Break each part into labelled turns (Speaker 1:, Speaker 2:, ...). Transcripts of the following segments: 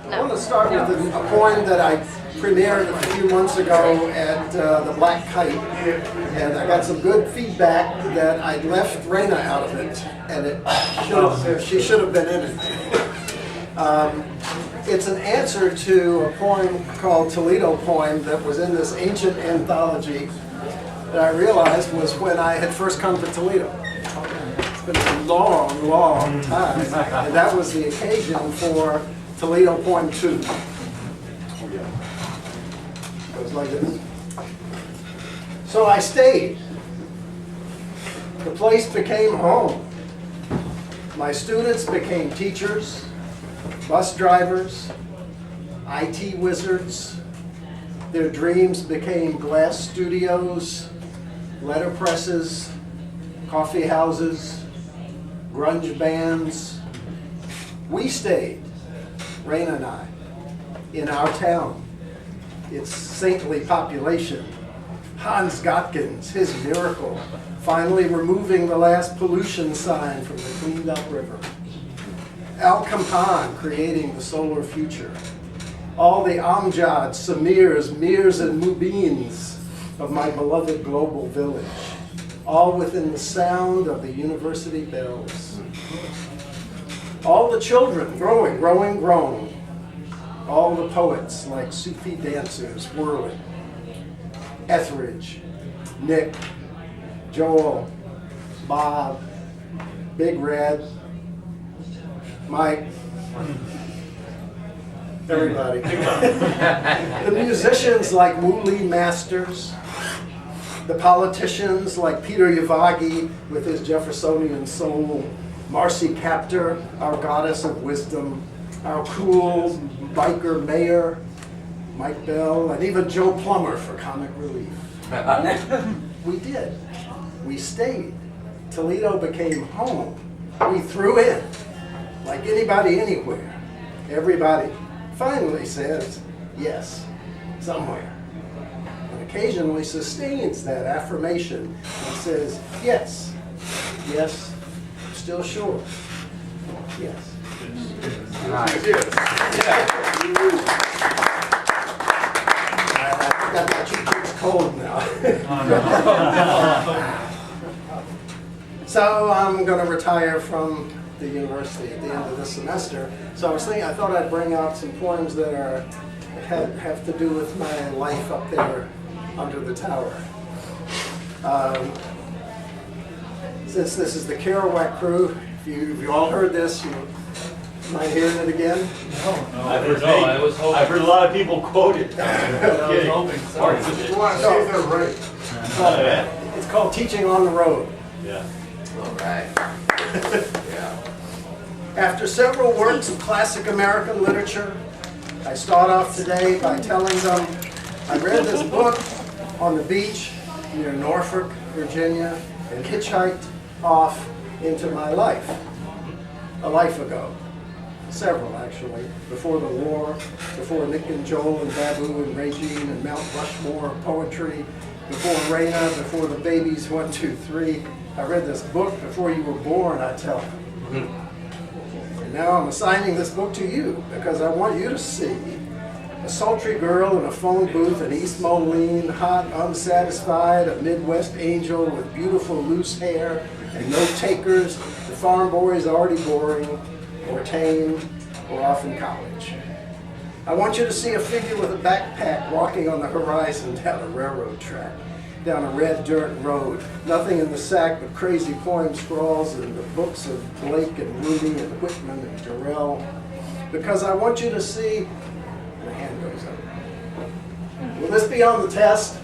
Speaker 1: I want to start with a poem that I premiered a few months ago at the Black Kite, and I got some good feedback that I'd left Raina out of it, and she should have been in it. It's an answer to a poem called Toledo Poem that was in this ancient anthology that I realized was when I had first come to Toledo. It's been a long, long time, and that was the occasion for Toledo Poem 2. Goes like this. So I stayed. The place became home. My students became teachers, bus drivers, IT wizards. Their dreams became glass studios, letter presses, coffee houses, grunge bands. We stayed, Raina and I, in our town, its saintly population. Hans Gotkins, his miracle, finally removing the last pollution sign from the cleaned up river. Al Kampan creating the solar future. All the Amjads, Samirs, Mirs, and Mubins of my beloved global village, all within the sound of the university bells. All the children growing, growing, grown. All the poets like Sufi dancers whirling. Etheridge, Nick, Joel, Bob, Big Red, Mike, everybody. The musicians like Wooly Masters, the politicians like Peter Yavagi with his Jeffersonian soul, Marcy Captor, our goddess of wisdom, our cool biker mayor, Mike Bell, and even Joe Plummer for comic relief. We did. We stayed. Toledo became home. We threw in, like anybody anywhere. Everybody finally says yes, somewhere. And occasionally sustains that affirmation and says, yes, yes, I'm still sure, yes. Nice. Got my cheeks cold now. So I'm going to retire from the university at the end of this semester. So I thought I'd bring out some poems that have to do with my life up there under the tower. Since this is the Kerouac crew, if you all heard this, you mind hearing it again?
Speaker 2: No, I've heard a lot of people quote it.
Speaker 1: Okay.
Speaker 2: Sorry.
Speaker 1: You want to see if they're right. It's called Teaching on the Road.
Speaker 2: Yeah.
Speaker 3: All right.
Speaker 1: Yeah. After several works of classic American literature, I start off today by telling them I read this book on the beach near Norfolk, Virginia, and hitchhiked off into my life, a life ago. Several, actually, before the war, before Nick and Joel and Babu and Regine and Mount Rushmore poetry, before Raina, before the babies 1, 2, 3. I read this book before you were born, I tell you. And now I'm assigning this book to you because I want you to see a sultry girl in a phone booth in East Moline, hot, unsatisfied, a Midwest angel with beautiful loose hair and no takers, the farm boys already boring, or tame, or off in college. I want you to see a figure with a backpack walking on the horizon down a railroad track, down a red dirt road, nothing in the sack but crazy poem scrawls and the books of Blake and Rudy and Whitman and Durrell, because I want you to see, the hand goes up. Will this be on the test?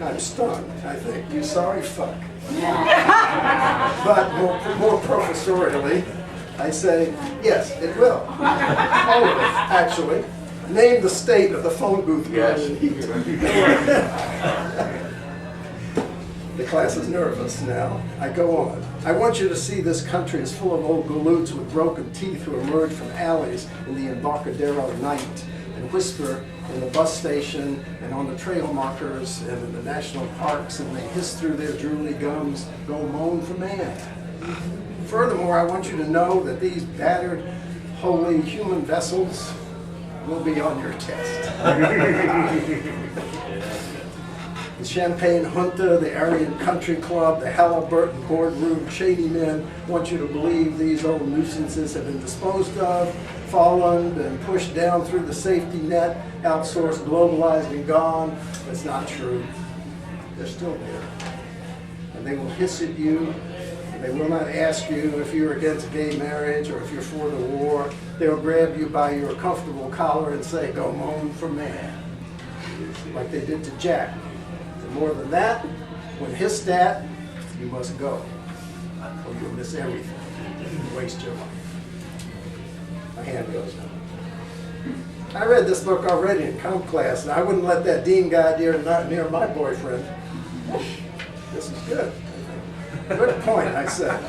Speaker 1: I'm stunned, I think. You sorry fuck. But more professorially, I say, yes, it will. All of it, actually. Name the state of the phone booth in heat. The class is nervous now. I go on. I want you to see this country is full of old galoots with broken teeth who emerge from alleys in the Embarcadero night and whisper in the bus station and on the trail markers and in the national parks, and they hiss through their drooly gums, go moan for man. Furthermore, I want you to know that these battered, holy human vessels will be on your test. The Champagne Junta, the Aryan Country Club, the Halliburton boardroom, shady men want you to believe these old nuisances have been disposed of, fallen, and pushed down through the safety net, outsourced, globalized, and gone. That's not true. They're still there. And they will hiss at you. They will not ask you if you're against gay marriage or if you're for the war. They'll grab you by your comfortable collar and say, go moan for man. Like they did to Jack. And more than that, when hissed at, you must go. Or you'll miss everything. And waste your life. My hand goes down. I read this book already in comp class, and I wouldn't let that dean guy near my boyfriend. This is good. Good point, I said.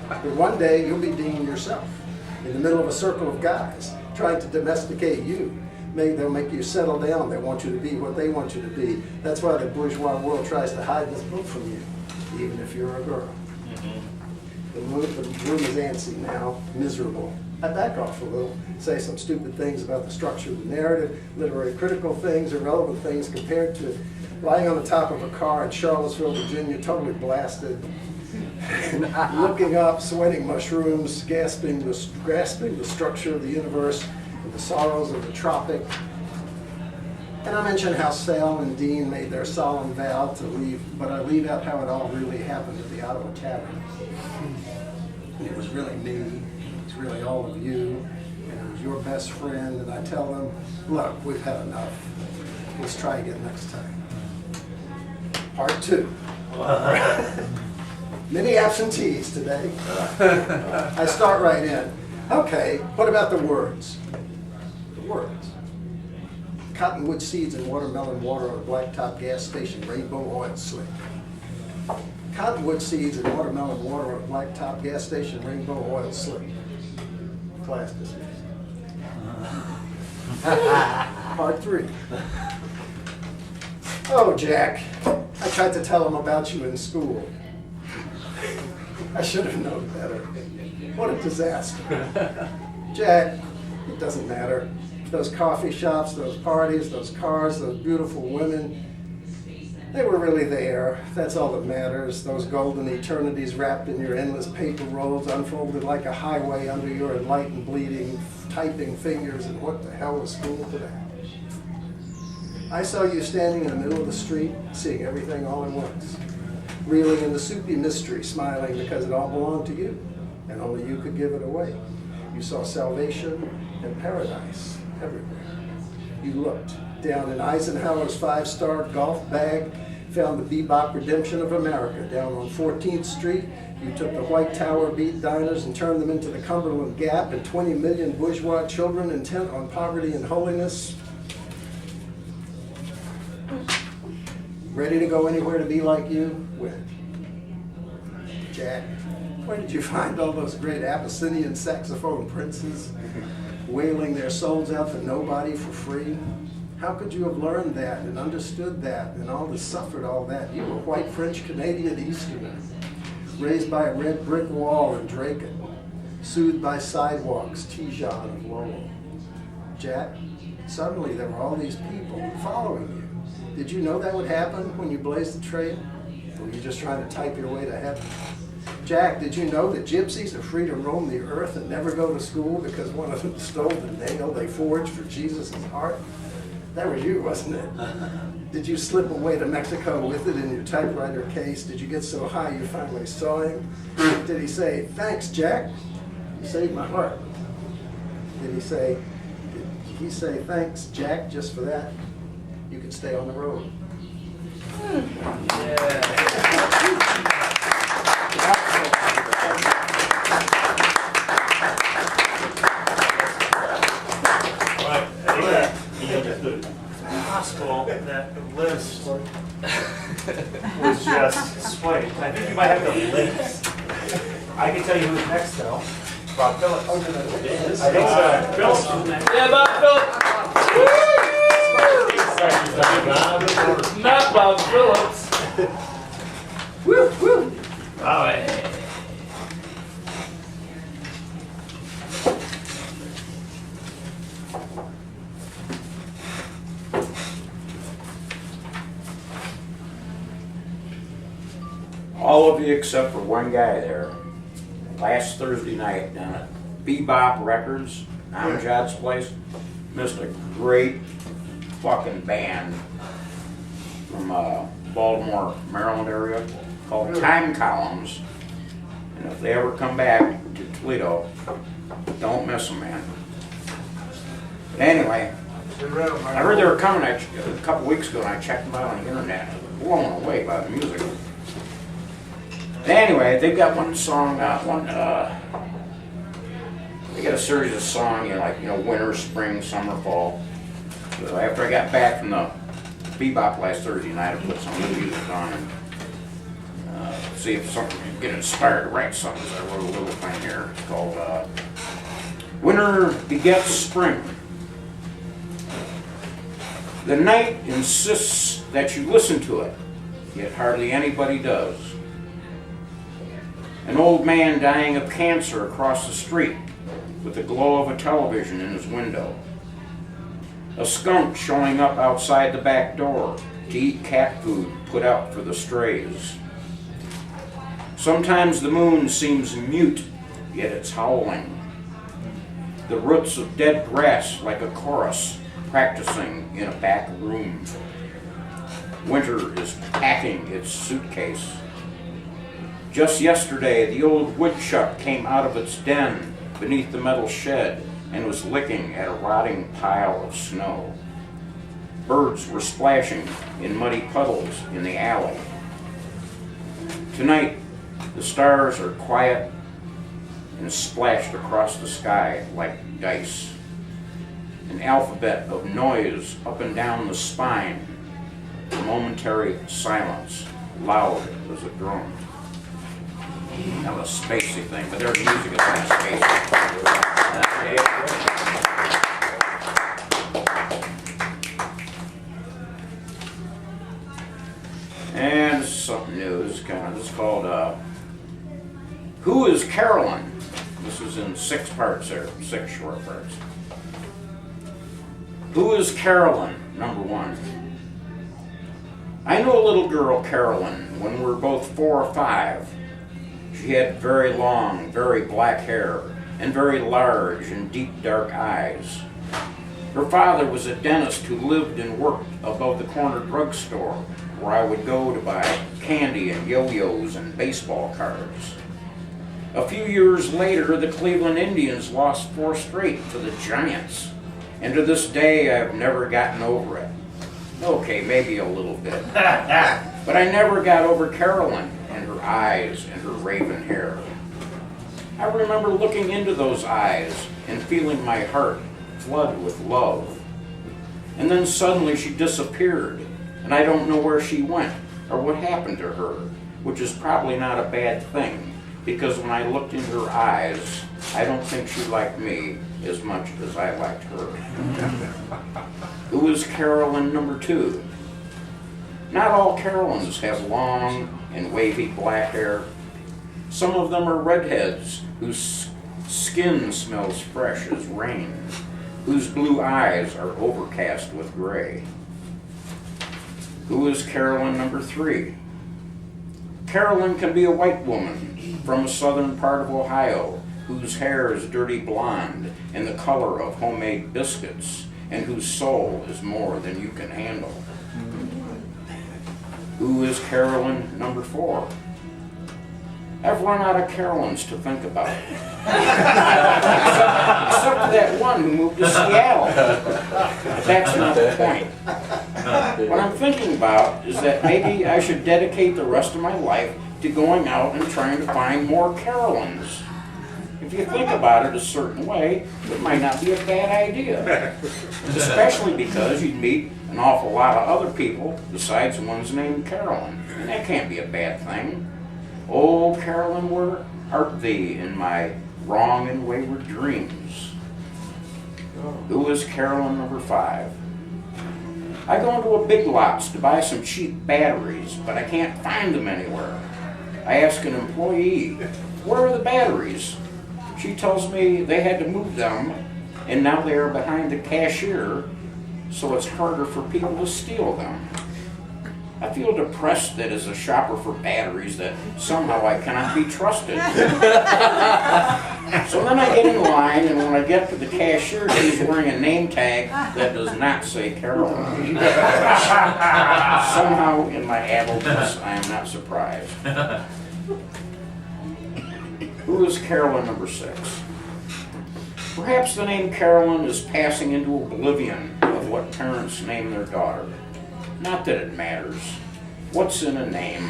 Speaker 1: But one day you'll be dean yourself, in the middle of a circle of guys, trying to domesticate you. Maybe they'll make you settle down. They want you to be what they want you to be. That's why the bourgeois world tries to hide this book from you, even if you're a girl. The room is antsy now, miserable. I back off a little, say some stupid things about the structure of the narrative, literary critical things, irrelevant things compared to lying on the top of a car in Charlottesville, Virginia, totally blasted, looking up, sweating mushrooms, grasping the structure of the universe and the sorrows of the tropic. And I mentioned how Sal and Dean made their solemn vow to leave, but I leave out how it all really happened at the Ottawa Tavern. It was really me, it's really all of you, and it was your best friend, and I tell them, look, we've had enough. Let's try again next time. Part 2. Many absentees today. I start right in. Okay, what about the words? The words. Cottonwood seeds and watermelon water on a blacktop gas station, rainbow oil slick. Cottonwood seeds and watermelon water on a blacktop gas station, rainbow oil slick. Class dismissed. Part 3. Oh, Jack, I tried to tell him about you in school. I should have known better. What a disaster. Jack, it doesn't matter. Those coffee shops, those parties, those cars, those beautiful women, they were really there. That's all that matters. Those golden eternities wrapped in your endless paper rolls, unfolded like a highway under your enlightened, bleeding, typing fingers, and what the hell is school today? I saw you standing in the middle of the street, seeing everything all at once, reeling in the soupy mystery, smiling because it all belonged to you, and only you could give it away. You saw salvation and paradise everywhere. You looked down in Eisenhower's 5-star golf bag, found the bebop redemption of America. Down on 14th Street, you took the White Tower beat diners and turned them into the Cumberland Gap, and 20 million bourgeois children intent on poverty and holiness. Ready to go anywhere to be like you? When? Jack, where did you find all those great Abyssinian saxophone princes wailing their souls out for nobody for free? How could you have learned that and understood that and suffered all that? You were white French-Canadian Easterner, raised by a red brick wall in Draken, soothed by sidewalks, Tijan of Lowell. Jack, suddenly there were all these people following you. Did you know that would happen when you blazed the trail? Or were you just trying to type your way to heaven? Jack, did you know that gypsies are free to roam the earth and never go to school because one of them stole the nail they forged for Jesus' heart? That was you, wasn't it? Did you slip away to Mexico with it in your typewriter case? Did you get so high you finally saw him? Did he say, thanks, Jack? You saved my heart. Did he say, thanks, Jack, just for that? You could stay on the road.
Speaker 2: Yeah.
Speaker 3: Possible that the list was just swayed. I think you might have the links. I can tell you who's next though. Bob Phillips. I think Phillips is next.
Speaker 2: Yeah, Bob Phillips. Not Bob Phillips.
Speaker 1: Woo, woo.
Speaker 2: All right.
Speaker 4: all of you except for one guy there. Last Thursday night down at Bebop Records, Amjad's place, missed a great fucking band from Baltimore, Maryland area called Time Columns. And if they ever come back to Toledo, don't miss them, man. But anyway, I heard they were coming a couple weeks ago, and I checked them out on the internet. I was blown away by the music. Anyway, they've got one song, they got a series of songs, winter, spring, summer, fall. So after I got back from the Bebop last Thursday night, I put some new music on and see if something could get inspired to write something. So I wrote a little thing here. It's called Winter Begets Spring. The night insists that you listen to it, yet hardly anybody does. An old man dying of cancer across the street with the glow of a television in his window. A skunk showing up outside the back door to eat cat food put out for the strays. Sometimes the moon seems mute, yet it's howling. The roots of dead grass like a chorus practicing in a back room. Winter is packing its suitcase. Just yesterday, the old woodchuck came out of its den beneath the metal shed and was licking at a rotting pile of snow. Birds were splashing in muddy puddles in the alley. Tonight, the stars are quiet and splashed across the sky like dice. An alphabet of noise up and down the spine. A momentary silence, loud as a drum. Not a spacey thing, but their music is kind of spacey. And this is something new. This is called Who is Carolyn? This is in 6 parts there, 6 short parts. Who is Carolyn? Number 1. I knew a little girl, Carolyn, when we were both 4 or 5. She had very long, very black hair, and very large and deep dark eyes. Her father was a dentist who lived and worked above the corner drugstore, where I would go to buy candy and yo-yos and baseball cards. A few years later, the Cleveland Indians lost 4 straight to the Giants, and to this day I've never gotten over it. Okay, maybe a little bit. But I never got over Carolyn and her eyes and her raven hair. I remember looking into those eyes and feeling my heart flood with love. And then suddenly she disappeared, and I don't know where she went or what happened to her, which is probably not a bad thing, because when I looked into her eyes, I don't think she liked me as much as I liked her. Who is Carolyn number 2? Not all Carolyns have long and wavy black hair. Some of them are redheads whose skin smells fresh as rain, whose blue eyes are overcast with gray. Who is Carolyn number 3? Carolyn can be a white woman from a southern part of Ohio whose hair is dirty blonde and the color of homemade biscuits and whose soul is more than you can handle. Who is Carolyn number 4? I've run out of Carolyns to think about. Except for that one who moved to Seattle. But that's not the point. What I'm thinking about is that maybe I should dedicate the rest of my life to going out and trying to find more Carolyns. If you think about it a certain way, it might not be a bad idea. Especially because you'd meet an awful lot of other people besides ones named Carolyn. And that can't be a bad thing. Oh, Carolyn, where art thee in my wrong and wayward dreams? Who is Carolyn number 5? I go into a Big Lots to buy some cheap batteries, but I can't find them anywhere. I ask an employee, where are the batteries? She tells me they had to move them, and now they are behind the cashier, so it's harder for people to steal them. I feel depressed that as a shopper for batteries that somehow I cannot be trusted. So then I get in line, and when I get to the cashier, he's wearing a name tag that does not say Carolyn. Somehow in my adultness, I am not surprised. Who is Carolyn number 6? Perhaps the name Carolyn is passing into oblivion of what parents name their daughter. Not that it matters. What's in a name?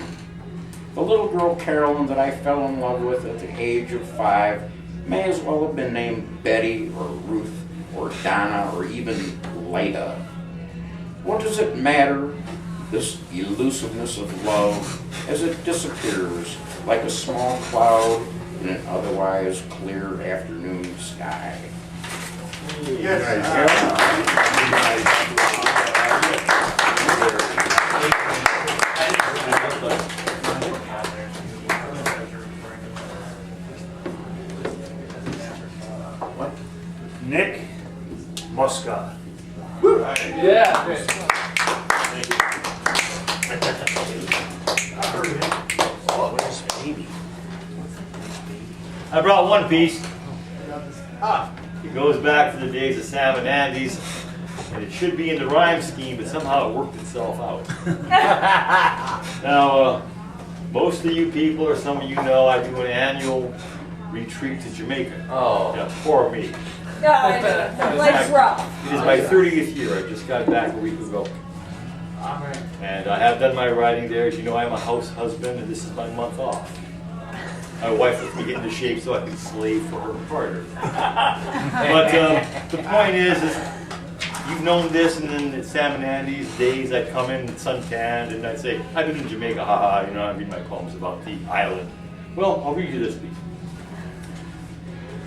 Speaker 4: The little girl Carolyn that I fell in love with at the age of 5 may as well have been named Betty or Ruth or Donna or even Leda. What does it matter, this elusiveness of love, as it disappears like a small cloud in an otherwise clear afternoon sky?
Speaker 3: Nick Muska.
Speaker 2: Yeah. I brought one piece. It goes back to the days of Sam and Andy's, and it should be in the rhyme scheme, but somehow it worked itself out. Now, most of you people, or some of you know, I do an annual retreat to Jamaica.
Speaker 5: Oh.
Speaker 2: Yeah, poor me.
Speaker 6: Life's rough.
Speaker 2: It is my 30th year. I just got back a week ago. And I have done my writing there. As you know, I'm a house husband, and this is my month off. My wife lets me get into shape so I can slave for her partner. But the point is you've known this, and then at Sam and Andy's days, I'd come in suntanned, and I'd say, I've been in Jamaica, haha, you know, I read my poems about the island. Well, I'll read you this piece.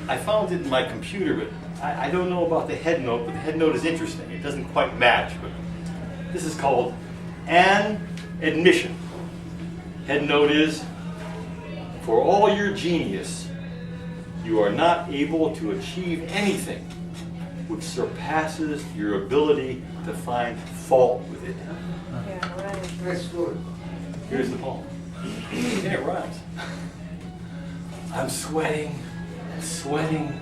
Speaker 2: I found it in my computer, but I don't know about the head note, but the head note is interesting. It doesn't quite match, but this is called An Admission. Head note is, for all your genius, you are not able to achieve anything which surpasses your ability to find fault with it.
Speaker 6: Yeah, right.
Speaker 1: That's good.
Speaker 2: Here's the poem. And it rhymes. I'm sweating, sweating,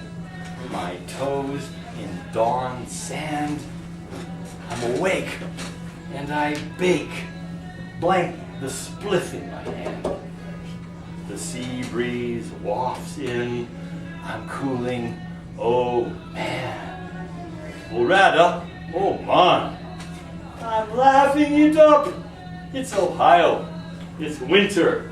Speaker 2: my toes in dawn sand. I'm awake, and I bake, blank the spliff in my hand. The sea breeze wafts in, I'm cooling, oh man. Or rather, oh man. I'm laughing it up. It's Ohio. It's winter.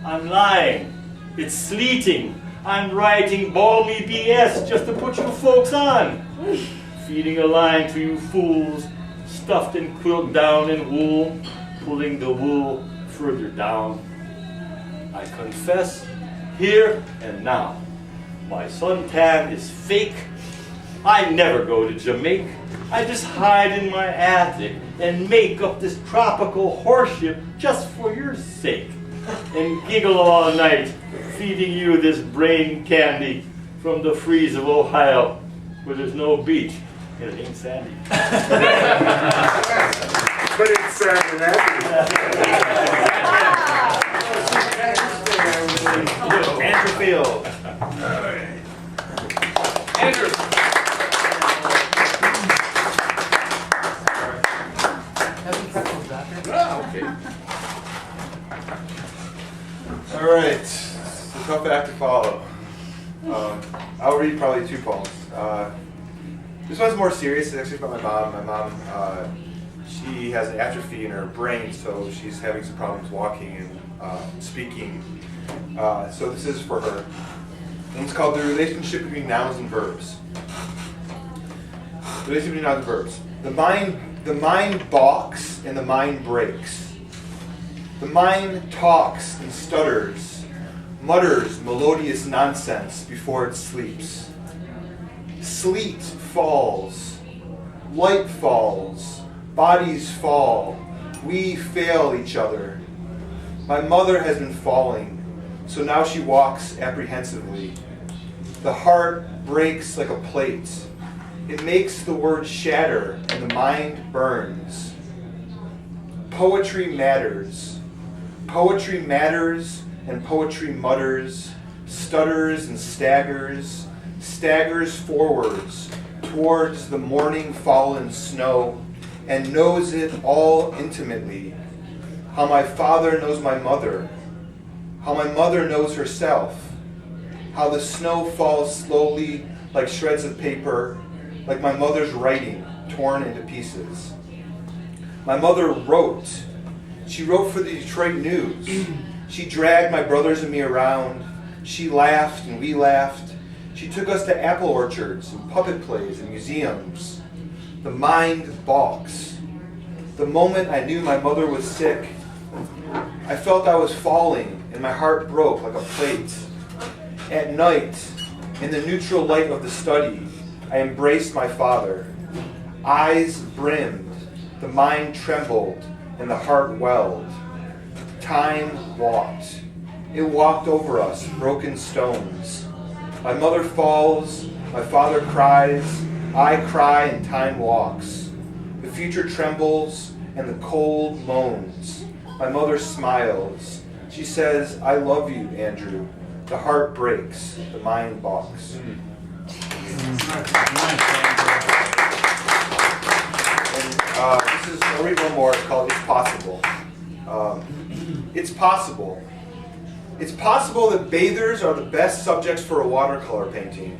Speaker 2: I'm lying. It's sleeting. I'm writing balmy BS just to put you folks on. Feeding a line to you fools, stuffed and quilted down in wool, pulling the wool further down. I confess, here and now, my suntan is fake. I never go to Jamaica. I just hide in my attic and make up this tropical horseshit just for your sake. And giggle all night, feeding you this brain candy from the freeze of Ohio, where there's no beach and it ain't sandy.
Speaker 3: But it's Saturday
Speaker 2: Andrew Field.
Speaker 5: Andrew.
Speaker 7: All right, it's a tough act to follow. I'll read probably 2 poems. This one's more serious. It's actually about my mom. My mom, she has an atrophy in her brain, so she's having some problems walking and speaking. So this is for her. And it's called The Relationship Between Nouns and Verbs. Relationship between nouns and verbs. The mind balks and the mind breaks. The mind talks and stutters, mutters melodious nonsense before it sleeps. Sleet falls, light falls, bodies fall, we fail each other. My mother has been falling, so now she walks apprehensively. The heart breaks like a plate. It makes the word shatter and the mind burns. poetry matters. Poetry matters, and poetry mutters, stutters and staggers, staggers forwards towards the morning fallen snow, and knows it all intimately. How my father knows my mother, how my mother knows herself, how the snow falls slowly like shreds of paper, like my mother's writing torn into pieces. My mother wrote. She wrote for the Detroit News. She dragged my brothers and me around. She laughed and we laughed. She took us to apple orchards and puppet plays and museums. The mind balks. The moment I knew my mother was sick, I felt I was falling and my heart broke like a plate. At night, in the neutral light of the study, I embraced my father. Eyes brimmed, the mind trembled, and the heart welled. Time walked. It walked over us, broken stones. My mother falls, my father cries, I cry, and time walks. The future trembles, and the cold moans. My mother smiles. She says, I love you, Andrew. The heart breaks, the mind balks. I'll read one more. It's called It's Possible. It's possible. It's possible that bathers are the best subjects for a watercolor painting.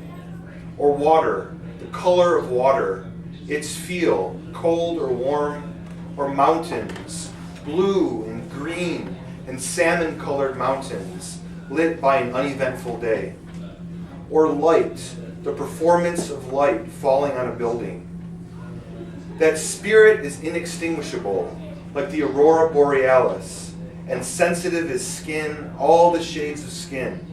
Speaker 7: Or water, the color of water, its feel, cold or warm, or mountains, blue and green and salmon-colored mountains, lit by an uneventful day. Or light, the performance of light falling on a building. That spirit is inextinguishable, like the aurora borealis, and sensitive as skin, all the shades of skin.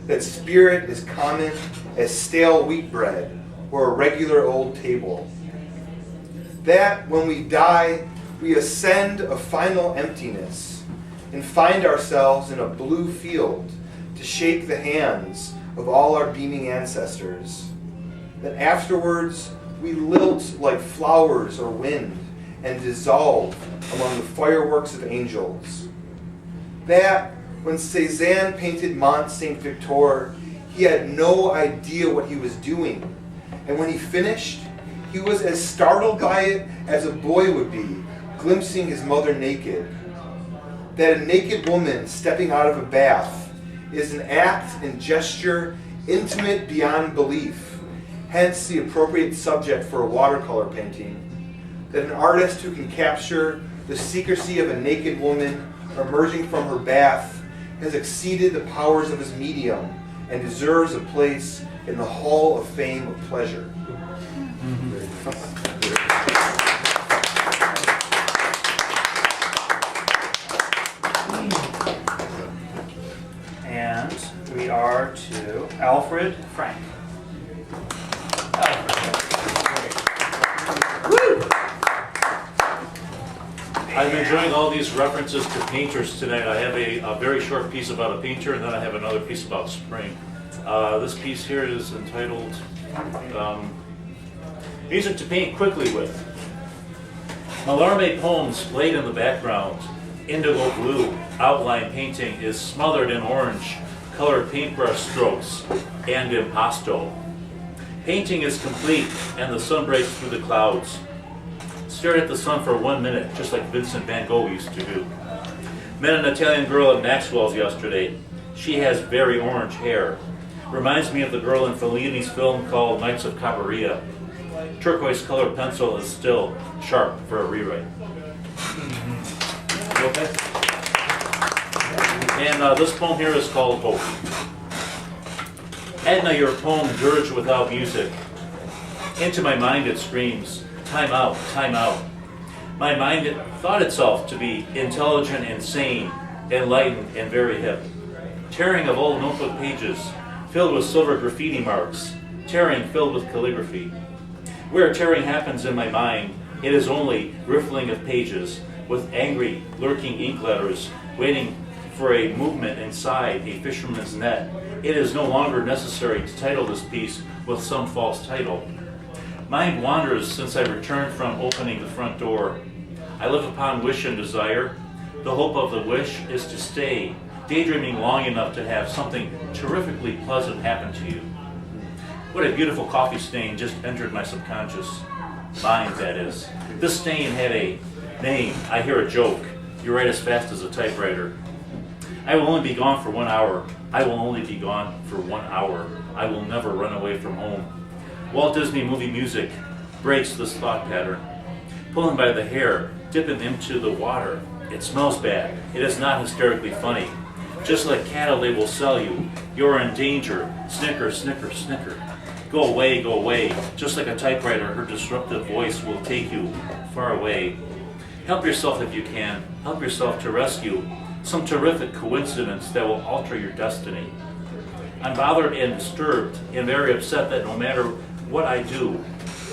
Speaker 7: That spirit is common as stale wheat bread or a regular old table. That when we die, we ascend a final emptiness and find ourselves in a blue field to shake the hands of all our beaming ancestors. That afterwards, we lilt like flowers or wind and dissolve among the fireworks of angels. That when Cézanne painted Mont Saint-Victor, he had no idea what he was doing. And when he finished, he was as startled by it as a boy would be, glimpsing his mother naked. That a naked woman stepping out of a bath is an act and gesture intimate beyond belief, hence the appropriate subject for a watercolor painting. That an artist who can capture the secrecy of a naked woman emerging from her bath has exceeded the powers of his medium and deserves a place in the Hall of Fame of Pleasure.
Speaker 3: And we are to Alfred Frank.
Speaker 5: I'm enjoying all these references to painters tonight. I have a very short piece about a painter, and then I have another piece about spring. This piece here is entitled Music to Paint Quickly With. Mallarmé poems laid in the background. Indigo blue outline painting is smothered in orange, colored paintbrush strokes, and impasto. Painting is complete, and the sun breaks through the clouds. Stared at the sun for 1 minute, just like Vincent van Gogh used to do. Met an Italian girl at Maxwell's yesterday. She has very orange hair. Reminds me of the girl in Fellini's film called Nights of Cabiria. Turquoise colored pencil is still sharp for a rewrite. You okay? And this poem here is called Hope. Edna, your poem dirge without music. Into my mind it screams, time out, time out. My mind thought itself to be intelligent and sane, enlightened and very hip. Tearing of old notebook pages, filled with silver graffiti marks, tearing filled with calligraphy. Where tearing happens in my mind, it is only riffling of pages, with angry, lurking ink letters, waiting for a movement inside a fisherman's net. It is no longer necessary to title this piece with some false title. Mind wanders since I returned from opening the front door. I live upon wish and desire. The hope of the wish is to stay, daydreaming long enough to have something terrifically pleasant happen to you. What a beautiful coffee stain just entered my subconscious mind, that is. This stain had a name. I hear a joke. You write as fast as a typewriter. I will only be gone for 1 hour. I will only be gone for 1 hour. I will never run away from home. Walt Disney movie music breaks this thought pattern. Pull him by the hair, dip him into the water. It smells bad. It is not hysterically funny. Just like cattle, they will sell you. You're in danger. Snicker, snicker, snicker. Go away, just like a typewriter, her disruptive voice will take you far away. Help yourself if you can. Help yourself to rescue some terrific coincidence that will alter your destiny. I'm bothered and disturbed and very upset that no matter what I do,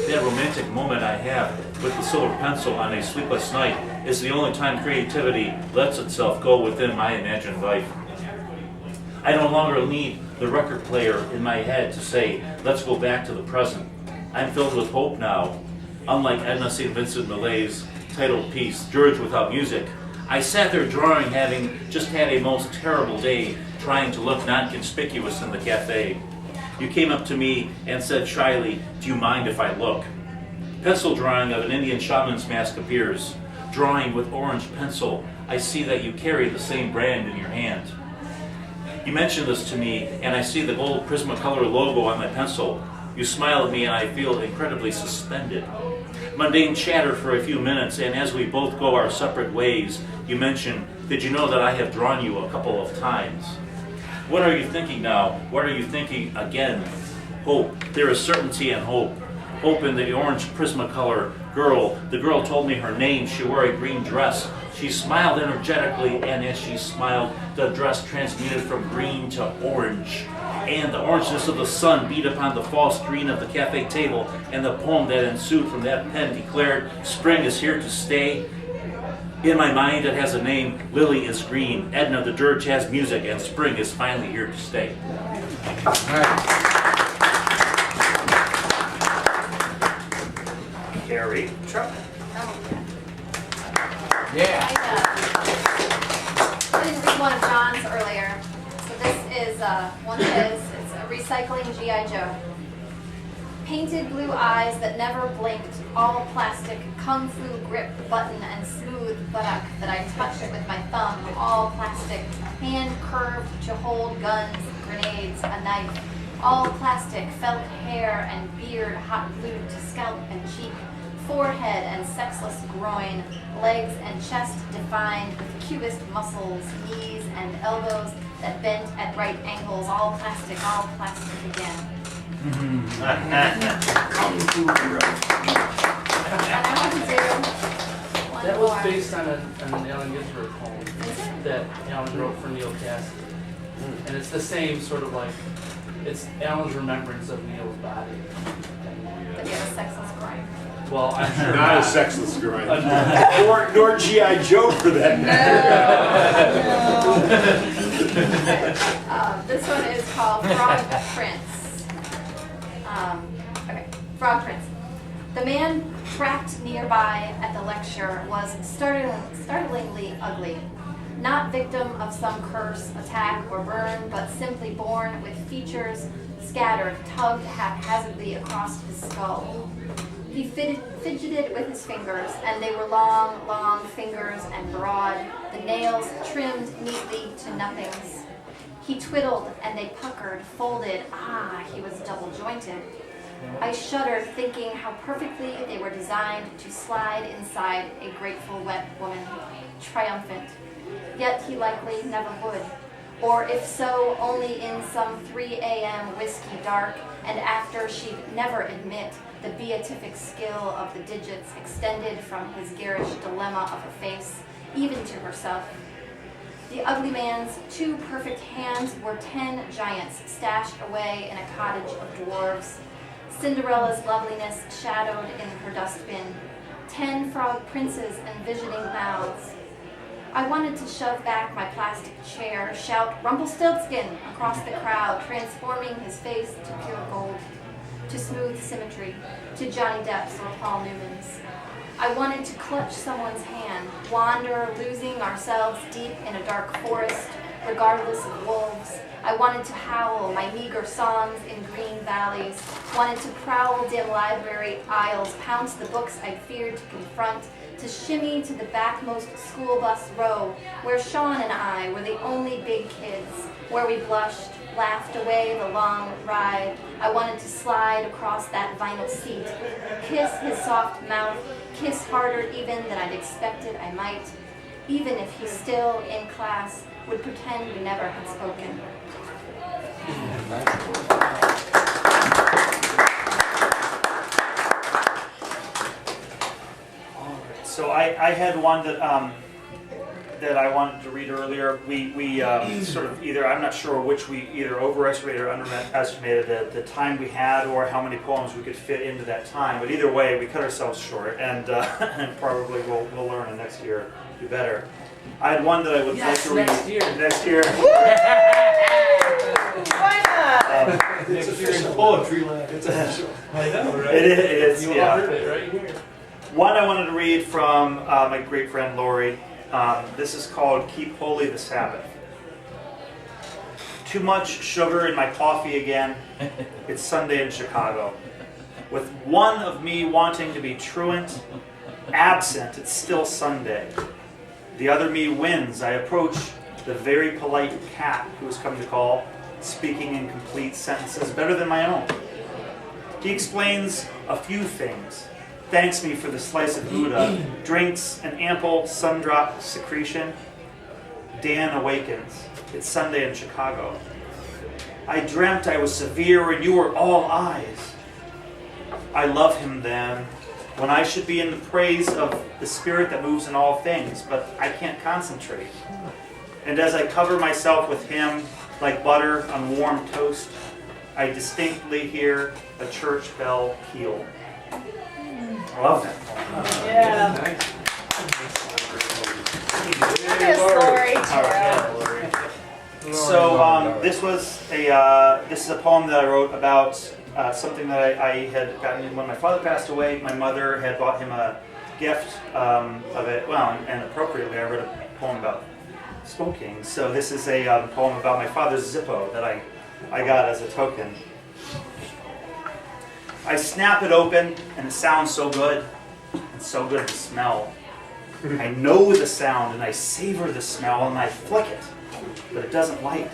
Speaker 5: that romantic moment I have with the silver pencil on a sleepless night is the only time creativity lets itself go within my imagined life. I no longer need the record player in my head to say, let's go back to the present. I'm filled with hope now. Unlike Edna St. Vincent Millay's titled piece, Dirge Without Music, I sat there drawing, having just had a most terrible day, trying to look non-conspicuous in the cafe. You came up to me and said shyly, do you mind if I look? Pencil drawing of an Indian shaman's mask appears. Drawing with orange pencil, I see that you carry the same brand in your hand. You mention this to me, and I see the gold Prismacolor logo on my pencil. You smile at me, and I feel incredibly suspended. Mundane chatter for a few minutes, and as we both go our separate ways, you mention, did you know that I have drawn you a couple of times? What are you thinking now? What are you thinking again? Hope. There is certainty and hope. Hope in the orange Prismacolor girl. The girl told me her name. She wore a green dress. She smiled energetically, and as she smiled, the dress transmuted from green to orange. And the orangeness of the sun beat upon the false green of the cafe table, and the poem that ensued from that pen declared, spring is here to stay. In my mind, it has a name. Lily is green. Edna the Dirge has music, and spring is finally here to stay.
Speaker 4: All right.
Speaker 3: Kerry.
Speaker 4: Yeah.
Speaker 8: I didn't read one of John's earlier. So this is one that is, it's a recycling G.I. Joe. Painted blue eyes that never blinked, all plastic, kung fu grip button and smooth buttock that I touched with my thumb, all plastic, hand curved to hold guns, grenades, a knife, all plastic, felt hair and beard hot glued to scalp and cheek, forehead and sexless groin, legs and chest defined with cubist muscles, knees and elbows that bent at right angles, all plastic again. And I want to do one
Speaker 9: That was
Speaker 8: more.
Speaker 9: based on an Allen Ginsberg poem that Allen wrote for Neil Cassidy. And it's the same sort of like, it's Allen's remembrance of Neil's body.
Speaker 8: But you have a sexless groin.
Speaker 9: Well, I'm sure
Speaker 7: Not a sexless grind. nor G.I. Joe for that
Speaker 8: This one is called Frog Prince. Frog Prince. The man trapped nearby at the lecture was startlingly ugly. Not victim of some curse, attack, or burn, but simply born with features scattered, tugged haphazardly across his skull. He fidgeted with his fingers, and they were long, long fingers and broad, the nails trimmed neatly to nothings. He twiddled, and they puckered, folded. He was double-jointed. I shuddered, thinking how perfectly they were designed to slide inside a grateful wet woman, triumphant. Yet he likely never would. Or if so, only in some 3 a.m. whiskey dark, and after she'd never admit the beatific skill of the digits extended from his garish dilemma of a face, even to herself. The ugly man's 2 perfect hands were 10 giants stashed away in a cottage of dwarves. Cinderella's loveliness shadowed in her dustbin. 10 frog princes envisioning mouths. I wanted to shove back my plastic chair, shout Rumpelstiltskin across the crowd, transforming his face to pure gold, to smooth symmetry, to Johnny Depp's or Paul Newman's. I wanted to clutch someone's hand, wander, losing ourselves deep in a dark forest, regardless of wolves. I wanted to howl my meager songs in green valleys, wanted to prowl dim library aisles, pounce the books I feared to confront, to shimmy to the backmost school bus row, where Sean and I were the only big kids, where we blushed, laughed away the long ride. I wanted to slide across that vinyl seat, kiss his soft mouth, kiss harder even than I'd expected I might, even if he still, in class, would pretend we never had spoken.
Speaker 3: So I had one that I wanted to read earlier. We sort of either, I'm not sure which, we either overestimated or underestimated the time we had or how many poems we could fit into that time. But either way, we cut ourselves short, and probably we'll learn next year do better. I had one that I would like to read next year.
Speaker 6: Why not?
Speaker 2: Next year in poetry lab. It's official.
Speaker 3: I know, right? It is,
Speaker 9: You
Speaker 3: yeah.
Speaker 9: all heard it right here.
Speaker 3: One I wanted to read from my great friend Lori. This is called Keep Holy the Sabbath. Too much sugar in my coffee again. It's Sunday in Chicago. With one of me wanting to be truant, absent, it's still Sunday. The other me wins. I approach the very polite cat who has come to call, speaking in complete sentences better than my own. He explains a few things, thanks me for the slice of Buddha, drinks an ample sundrop secretion. Dan awakens. It's Sunday in Chicago. I dreamt I was severe and you were all eyes. I love him then, when I should be in the praise of the spirit that moves in all things, but I can't concentrate. And as I cover myself with him, like butter on warm toast, I distinctly hear a church bell peal. I love that.
Speaker 6: Yeah.
Speaker 3: So this is a poem that I wrote about something that I had gotten when my father passed away. My mother had bought him a gift of it. Well, and appropriately, I wrote a poem about smoking. So this is a poem about my father's Zippo that I got as a token. I snap it open, and it sounds so good. It's so good to smell. I know the sound, and I savor the smell, and I flick it, but it doesn't light.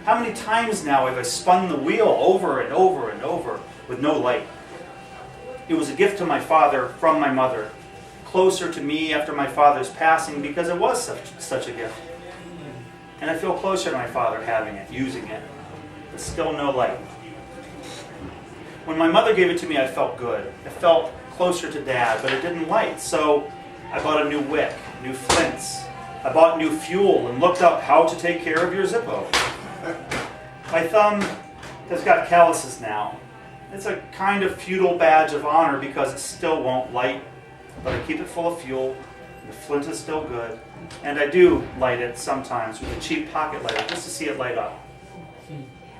Speaker 3: How many times now have I spun the wheel over and over and over with no light? It was a gift to my father from my mother, closer to me after my father's passing because it was such a gift. And I feel closer to my father having it, using it, but still no light. When my mother gave it to me, I felt good. I felt closer to Dad, but it didn't light. So I bought a new wick, new flints. I bought new fuel and looked up how to take care of your Zippo. My thumb has got calluses now. It's a kind of feudal badge of honor because it still won't light, but I keep it full of fuel. The flint is still good, and I do light it sometimes with a cheap pocket lighter just to see it light up.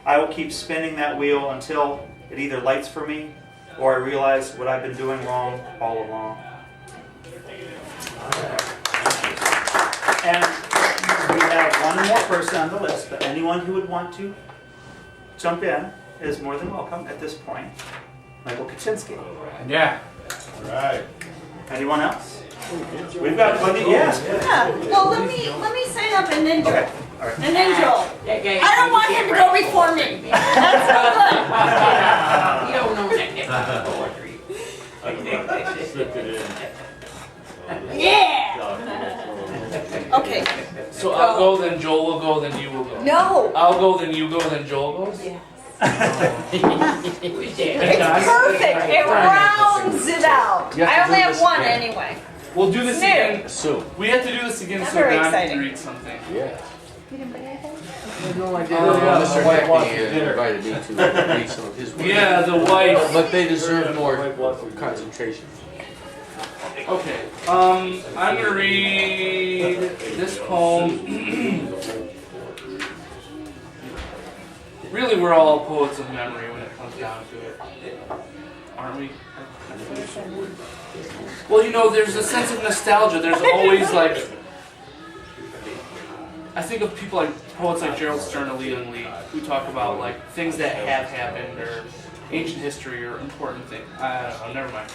Speaker 3: I will keep spinning that wheel until it either lights for me or I realize what I've been doing wrong all along. And we have one more person on the list, but anyone who would want to jump in is more than welcome at this point. Michael Kocinski.
Speaker 2: Yeah. All right.
Speaker 3: Anyone else? We've got plenty. Yes.
Speaker 6: Yeah. Well, let me sign up and then
Speaker 3: Okay. All right.
Speaker 6: And then Joel. I don't want him to go before me. That's no good.
Speaker 4: You don't know that poetry.
Speaker 6: Yeah. Okay.
Speaker 9: So I'll go, then Joel will go, then you will go.
Speaker 6: No.
Speaker 9: I'll go, then you go, then Joel goes?
Speaker 6: Yeah. It's perfect. It rounds it out. I only have one anyway.
Speaker 9: We'll do this
Speaker 6: New.
Speaker 9: again.
Speaker 2: So.
Speaker 9: We have to do this again so
Speaker 6: Very
Speaker 9: Don
Speaker 6: exciting.
Speaker 9: can read something.
Speaker 2: Yeah.
Speaker 10: No, I did.
Speaker 2: Yeah,
Speaker 10: Mr.
Speaker 2: my wife wants
Speaker 10: Hackney
Speaker 2: dinner.
Speaker 10: invited me to read some of his work.
Speaker 9: Yeah, the wife.
Speaker 10: But they deserve more concentration.
Speaker 9: Okay. I'm gonna read this poem. Really, we're all poets of memory when it comes down to it. aren't we? Well, you know, there's a sense of nostalgia. There's always like, I think of people like poets like Gerald Stern or Leland Lee who talk about like things that have happened or ancient history or important things. I don't know, never mind.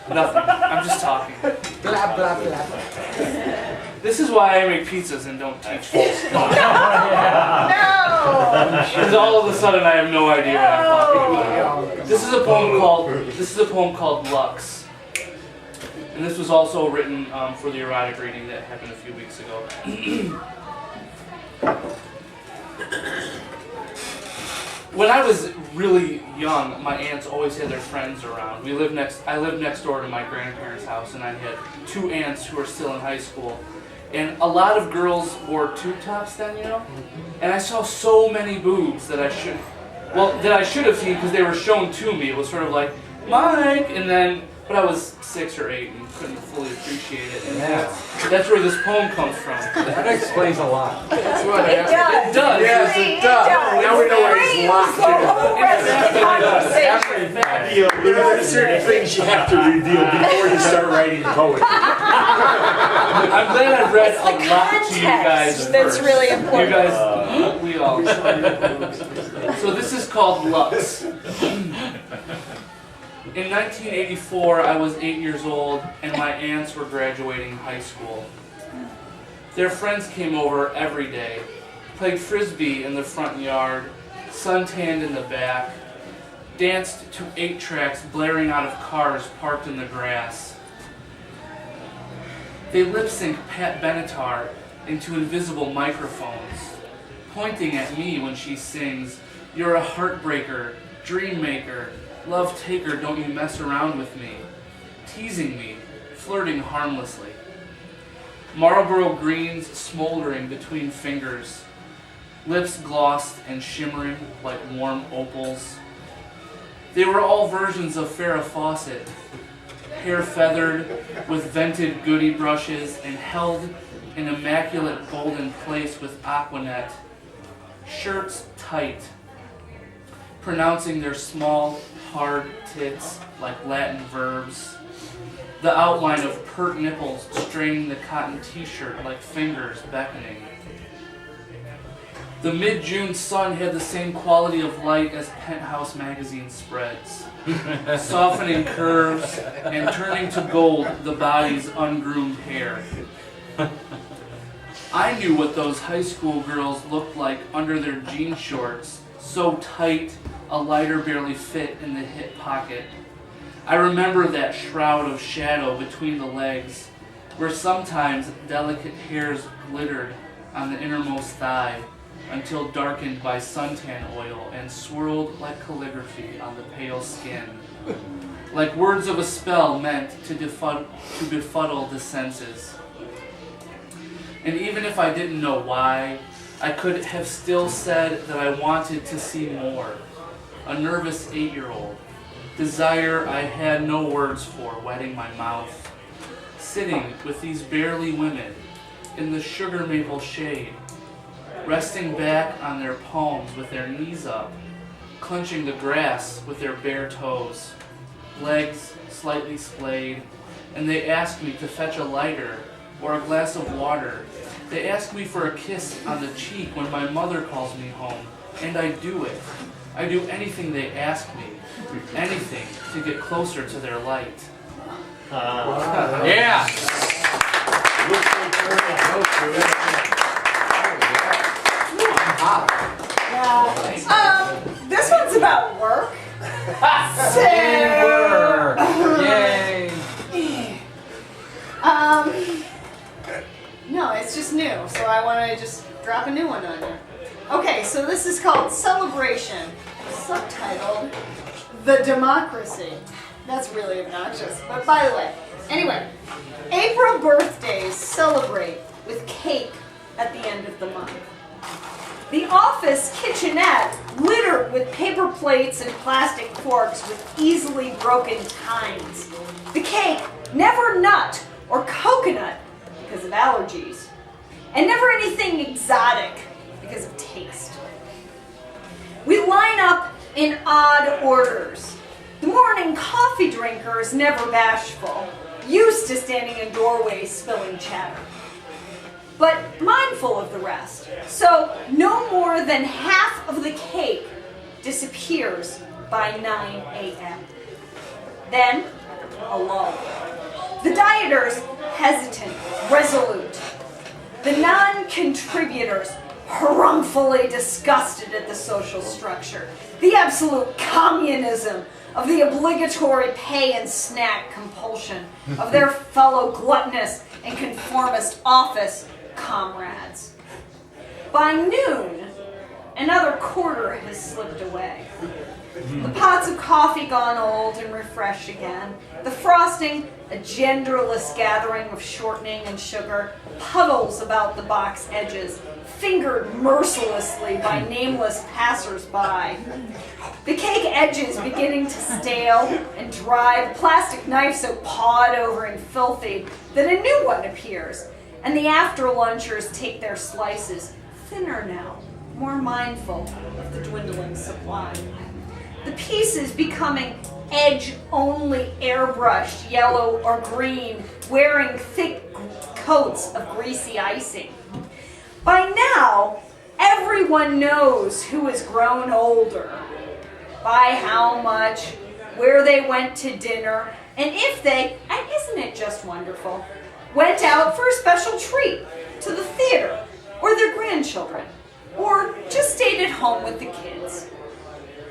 Speaker 9: Nothing. I'm just talking.
Speaker 6: Blah, blah, blah.
Speaker 9: This is why I make pizzas and don't teach.
Speaker 6: No!
Speaker 9: Because all of a sudden I have no idea what I'm talking about. This is a poem called Lux. And this was also written for the erotic reading that happened a few weeks ago. When I was really young, my aunts always had their friends around. I lived next door to my grandparents' house, and I had 2 aunts who were still in high school. And a lot of girls wore tube tops then, you know? And I saw so many boobs that I should have seen because they were shown to me. It was sort of like, Mike! And then, but I was 6 or 8 and couldn't fully appreciate it. And that's where this poem comes from.
Speaker 2: That explains a lot.
Speaker 6: That's what it does.
Speaker 9: It does.
Speaker 6: Yes, it does.
Speaker 2: Now we know why he's locked in.
Speaker 3: There are certain things you have to reveal before you start writing poetry.
Speaker 9: I'm glad I've read a lot to you guys.
Speaker 6: That's really important.
Speaker 9: You guys, we all. So this is called Lux. In 1984, I was 8 years old, and my aunts were graduating high school. Their friends came over every day, played frisbee in the front yard, suntanned in the back, danced to 8 tracks blaring out of cars parked in the grass. They lip-sync Pat Benatar into invisible microphones, pointing at me when she sings, "You're a heartbreaker, dream maker, love taker, don't you mess around with me," teasing me, flirting harmlessly. Marlboro greens smoldering between fingers, lips glossed and shimmering like warm opals. They were all versions of Farrah Fawcett, hair feathered with vented goodie brushes and held in immaculate golden place with Aquanet, shirts tight, pronouncing their small, hard tits like Latin verbs, the outline of pert nipples straining the cotton t-shirt like fingers beckoning. The mid-June sun had the same quality of light as Penthouse magazine spreads, softening curves and turning to gold the body's ungroomed hair. I knew what those high school girls looked like under their jean shorts, so tight a lighter barely fit in the hip pocket. I remember that shroud of shadow between the legs, where sometimes delicate hairs glittered on the innermost thigh until darkened by suntan oil and swirled like calligraphy on the pale skin, like words of a spell meant to befuddle the senses. And even if I didn't know why, I could have still said that I wanted to see more. A nervous 8-year-old, desire I had no words for, wetting my mouth, sitting with these barely women in the sugar maple shade, resting back on their palms with their knees up, clenching the grass with their bare toes, legs slightly splayed, and they ask me to fetch a lighter or a glass of water. They ask me for a kiss on the cheek when my mother calls me home, and I do it. I do anything they ask me, anything to get closer to their light.
Speaker 2: Yeah.
Speaker 6: This one's about work.
Speaker 2: Yay.
Speaker 6: No, it's just new, so I want to just drop a new one on you. Okay, so this is called Celebration, subtitled The Democracy. That's really obnoxious, but by the way. Anyway, April birthdays celebrate with cake at the end of the month. The office kitchenette littered with paper plates and plastic forks with easily broken tines. The cake never nut or coconut because of allergies, and never anything exotic because of taste. We line up in odd orders. The morning coffee drinker is never bashful, used to standing in doorways spilling chatter, but mindful of the rest. So no more than half of the cake disappears by 9 a.m. Then, a lull. The dieters hesitant, resolute. The non-contributors harumphully disgusted at the social structure, the absolute communism of the obligatory pay and snack compulsion of their fellow gluttonous and conformist office comrades. By noon, another quarter has slipped away. The pots of coffee gone old and refreshed again. The frosting, a genderless gathering of shortening and sugar, puddles about the box edges, fingered mercilessly by nameless passers-by. The cake edges beginning to stale and dry, the plastic knife so pawed over and filthy that a new one appears, and the after-lunchers take their slices, thinner now, more mindful of the dwindling supply. The pieces becoming edge-only airbrushed yellow or green, wearing thick coats of greasy icing. By now, everyone knows who has grown older, by how much, where they went to dinner, and if they, and isn't it just wonderful, went out for a special treat, to the theater, or their grandchildren, or just stayed at home with the kids,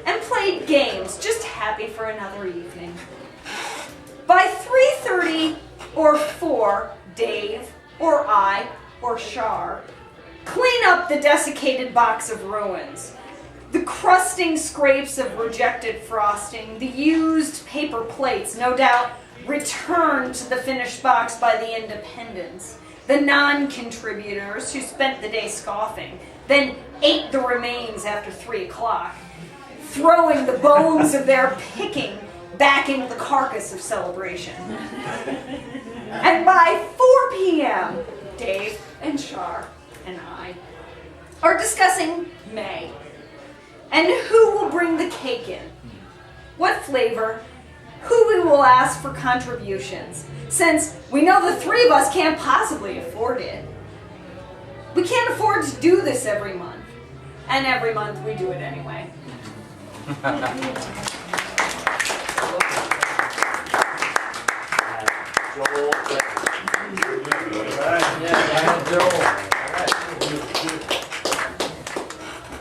Speaker 6: and played games, just happy for another evening. By 3:30 or 4, Dave, or I, or Shar, clean up the desiccated box of ruins, the crusting scrapes of rejected frosting, the used paper plates, no doubt returned to the finished box by the independents, the non-contributors who spent the day scoffing, then ate the remains after 3 o'clock, throwing the bones of their picking back into the carcass of celebration. And by 4 p.m., Dave and Shar and I are discussing May and who will bring the cake in, what flavor, who we will ask for contributions, since we know the 3 of us can't possibly afford it. We can't afford to do this every month, and every month we do it anyway.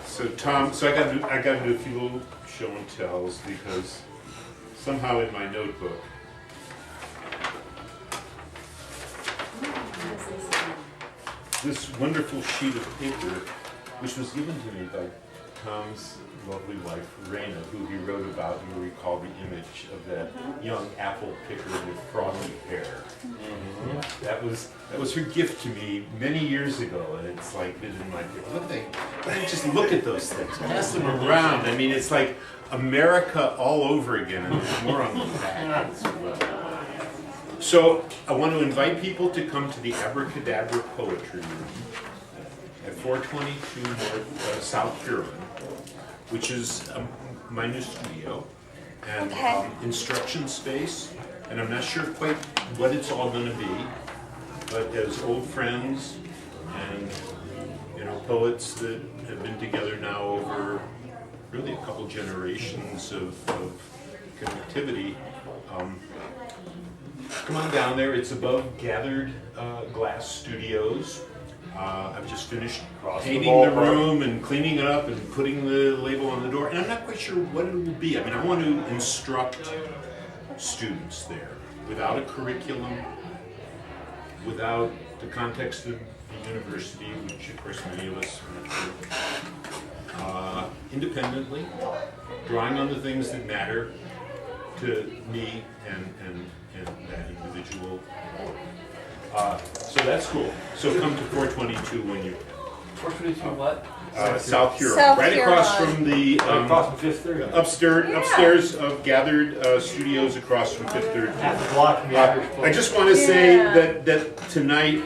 Speaker 11: So Tom, I got to do a few little show and tells because somehow in my notebook, this wonderful sheet of paper, which was given to me by Tom's lovely wife, Raina, who he wrote about, and we recall the image of that young apple picker with frothy hair. That was her gift to me many years ago, and it's like been in my just look at those things, pass them around. I mean, it's like America all over again, and there's more on the back as well. So I want to invite people to come to the Abracadabra Poetry Room at 422 North South Huron, which is my new studio and instruction space, and I'm not sure quite what it's all going to be, but as old friends and poets that have been together now over really a couple generations of connectivity, come on down there. It's above Gathered Glass Studios. I've just finished painting the room and cleaning it up and putting the label on the door, and I'm not quite sure what it will be. I mean, I want to instruct students there without a curriculum, without the context of the university, which of course many of us went to, independently, drawing on the things that matter to me and that individual. So that's cool. So come to 422 when you...
Speaker 9: 422 what?
Speaker 11: South Huron,
Speaker 6: South
Speaker 11: right across
Speaker 6: Huron.
Speaker 11: from the
Speaker 3: Across from Fifth Third.
Speaker 11: upstairs of Gathered Studios across from Fifth Third.
Speaker 3: Half a block from the average.
Speaker 11: I just want to say
Speaker 6: Yeah.
Speaker 11: that tonight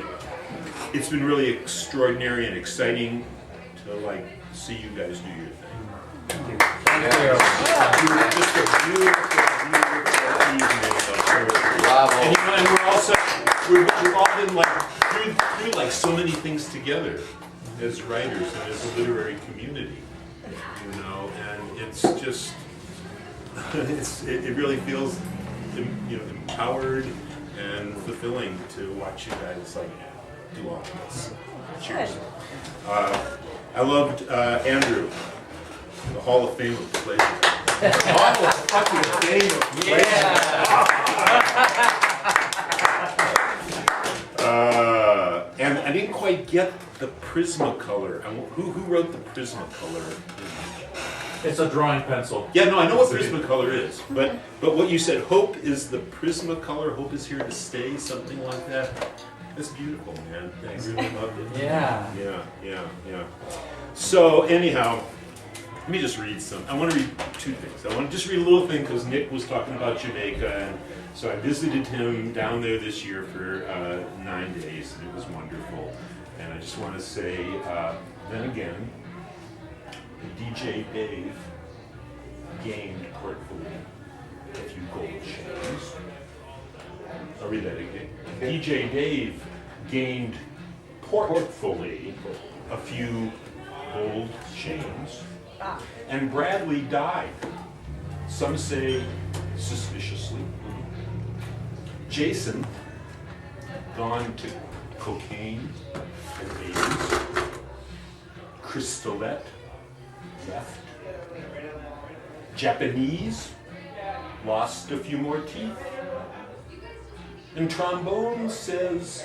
Speaker 11: it's been really extraordinary and exciting to So like, see you guys do your thing.
Speaker 3: Thank you.
Speaker 11: Just a beautiful, beautiful evening of poetry.
Speaker 10: Bravo.
Speaker 11: And, you know, and we've all been like through like so many things together as writers and as a literary community, you know, and it's just it really feels, you know, empowered and fulfilling to watch you guys like do all of this. Cheers. I loved Andrew, the Hall of Fame of Pleasure.
Speaker 2: Hall of fucking Fame.
Speaker 11: And I didn't quite get the Prismacolor. Who wrote the Prismacolor?
Speaker 3: It's a drawing pencil.
Speaker 11: Yeah, no, I know what Prismacolor is, but what you said, hope is the Prismacolor, hope is here to stay, something like that. That's beautiful, man. I really loved it.
Speaker 2: Yeah.
Speaker 11: Yeah. So anyhow, let me just read some. I want to read two things. I want to just read a little thing because Nick was talking about Jamaica, and so I visited him down there this year for 9 days, and it was wonderful. And I just want to say, then again, DJ Dave gained portfolio a few gold chains. I'll read that again. DJ Dave gained portfolio a few gold chains, and Bradley died. Some say suspiciously. Jason gone to cocaine and AIDS. Crystalette left. Japanese lost a few more teeth. And trombone says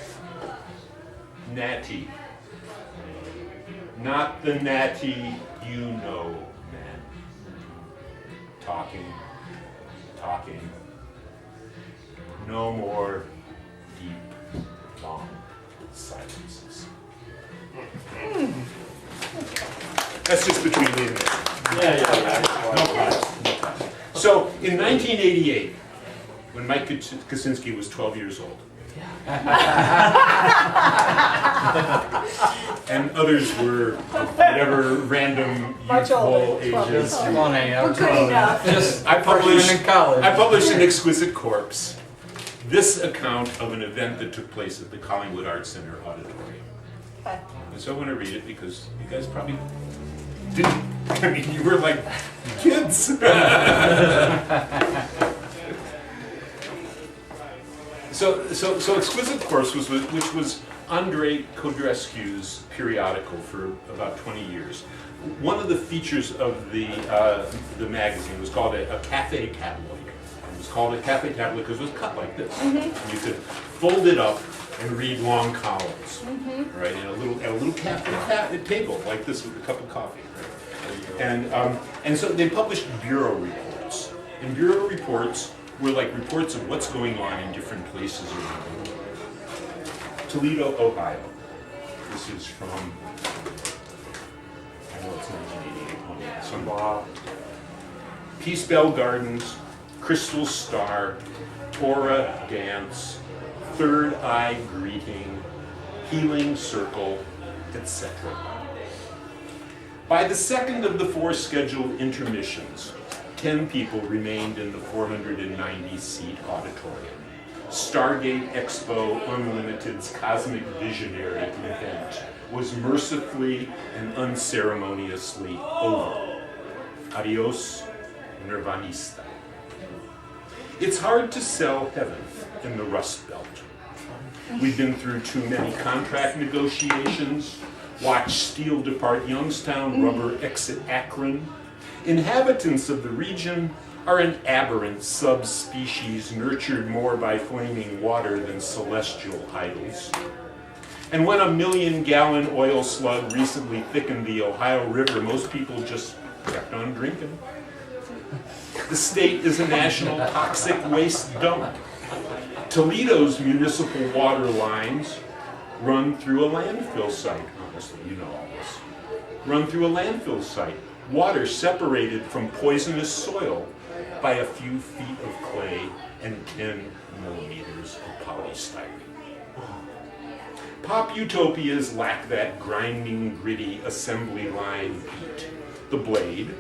Speaker 11: natty. Not the natty you know, man. Talking. No more deep, long silences. That's just between me and me.
Speaker 3: Yeah.
Speaker 11: No problem. So, in 1988, when Mike Kocinski was 12 years old, and others were of whatever random
Speaker 6: Much older,
Speaker 11: youthful
Speaker 6: 12
Speaker 11: ages.
Speaker 2: Come on, hang out.
Speaker 6: Good enough.
Speaker 2: Just
Speaker 11: I published
Speaker 2: in college.
Speaker 11: I published in Exquisite Corpse this account of an event that took place at the Collingwood Arts Center auditorium.
Speaker 6: Okay.
Speaker 11: And so I want to read it because you guys probably didn't. I mean, you were like kids. So Exquisite Corpse which was Andre Codrescu's periodical for about 20 years. One of the features of the magazine was called a cafe tabloid. It was called a cafe tabloid because it was cut like this. You could fold it up and read long columns, right? And a little cafe table like this with a cup of coffee. Right? And so they published bureau reports. And bureau reports were like reports of what's going on in different places around the world. Toledo, Ohio. This is from, I know it's 1988. Some Peace Bell Gardens, Crystal Star, Torah Dance, Third Eye Greeting, Healing Circle, etc. By the second of the 4 scheduled intermissions, 10 people remained in the 490-seat auditorium. Stargate Expo Unlimited's Cosmic Visionary event was mercifully and unceremoniously over. Adios, Nirvanista. It's hard to sell heaven in the Rust Belt. We've been through too many contract negotiations, watched steel depart Youngstown, rubber exit Akron. Inhabitants of the region are an aberrant subspecies nurtured more by flaming water than celestial idols. And when a 1 million-gallon oil slug recently thickened the Ohio River, most people just kept on drinking. The state is a national toxic waste dump. Toledo's municipal water lines run through a landfill site. Honestly, you know all this. Run through a landfill site. Water separated from poisonous soil by a few feet of clay and 10 millimeters of polystyrene. Pop utopias lack that grinding, gritty assembly line beat. The Blade,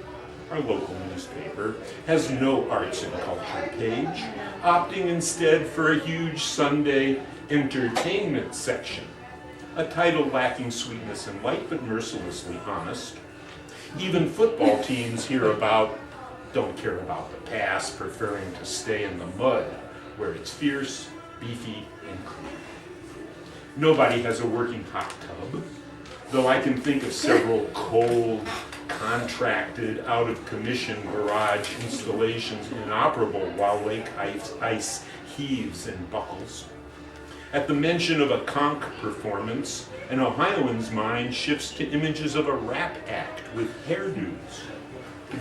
Speaker 11: our local newspaper, has no arts and culture page, opting instead for a huge Sunday entertainment section, a title lacking sweetness and light but mercilessly honest. Even football teams don't care about the past, preferring to stay in the mud where it's fierce, beefy, and clean. Nobody has a working hot tub, though I can think of several cold, contracted, out-of-commission garage installations inoperable while lake ice heaves and buckles. At the mention of a conch performance, an Ohioan's mind shifts to images of a rap act with hairdos.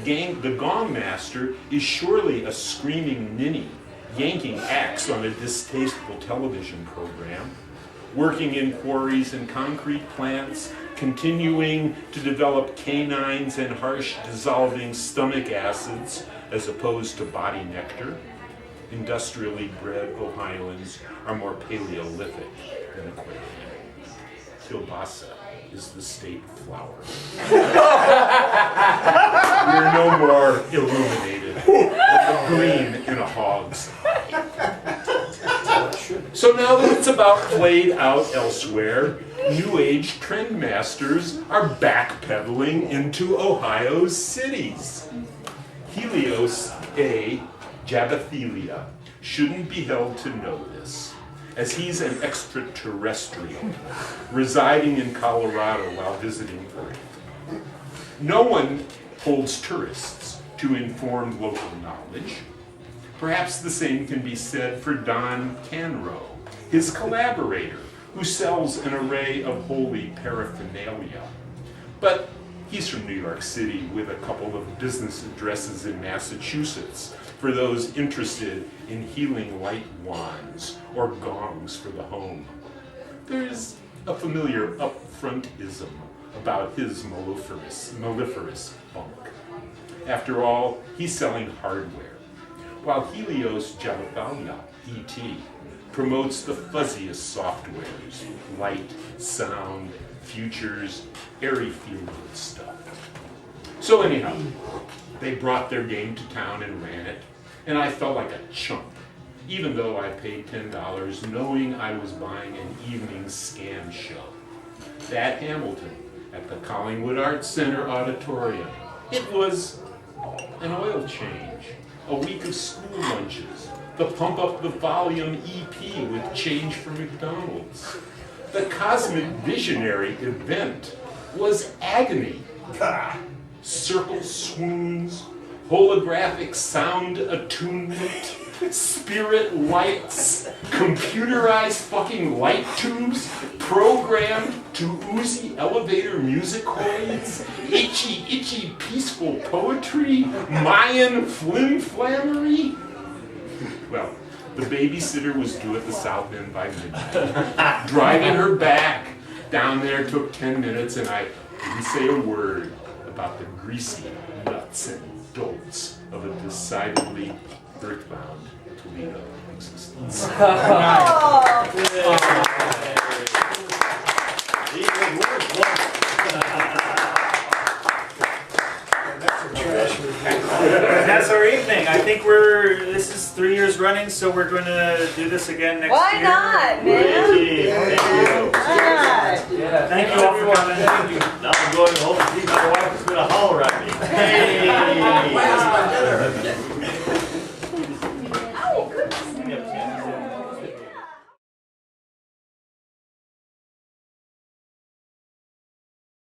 Speaker 11: The gong master is surely a screaming ninny, yanking axe on a distasteful television program, working in quarries and concrete plants, continuing to develop canines and harsh dissolving stomach acids as opposed to body nectar. Industrially bred Ohioans are more Paleolithic than Aquarian. Kielbasa is the state flower. We're no more illuminated than the green in a hog's eye. So now that it's about played out elsewhere, New Age trendmasters are backpedaling into Ohio's cities. Helios A. Jabathelia shouldn't be held to know this, as he's an extraterrestrial residing in Colorado while visiting Earth. No one holds tourists to informed local knowledge. Perhaps the same can be said for Don Canroe, his collaborator, who sells an array of holy paraphernalia. But he's from New York City with a couple of business addresses in Massachusetts for those interested in healing light wands or gongs for the home. There's a familiar upfrontism about his mellifluous bunk. After all, he's selling hardware, while Helios Jabathelia, E.T., promotes the fuzziest softwares, light, sound, futures, airy feel-good stuff. So anyhow, they brought their game to town and ran it, and I felt like a chump, even though I paid $10 knowing I was buying an evening scam show. That Hamilton at the Collingwood Arts Center Auditorium. It was an oil change, a week of school lunches, the Pump Up the Volume EP with change for McDonald's. The Cosmic Visionary event was agony. Circle swoons, holographic sound attunement, spirit lights, computerized fucking light tubes programmed to oozy elevator musicoids, itchy peaceful poetry, Mayan flim-flammery. Well, the babysitter was due at the South End by midnight. Driving her back down there took 10 minutes, and I didn't say a word about the greasy nuts and dolts of a decidedly earthbound Toledo existence.
Speaker 3: That's our evening. I think this is 3 years running, so we're going to do this again next
Speaker 6: Why
Speaker 3: year.
Speaker 6: not, man?
Speaker 3: Thank you.
Speaker 6: Why not?
Speaker 3: Thank you all for coming.
Speaker 5: Now I'm going home and see my wife is going to holler at me.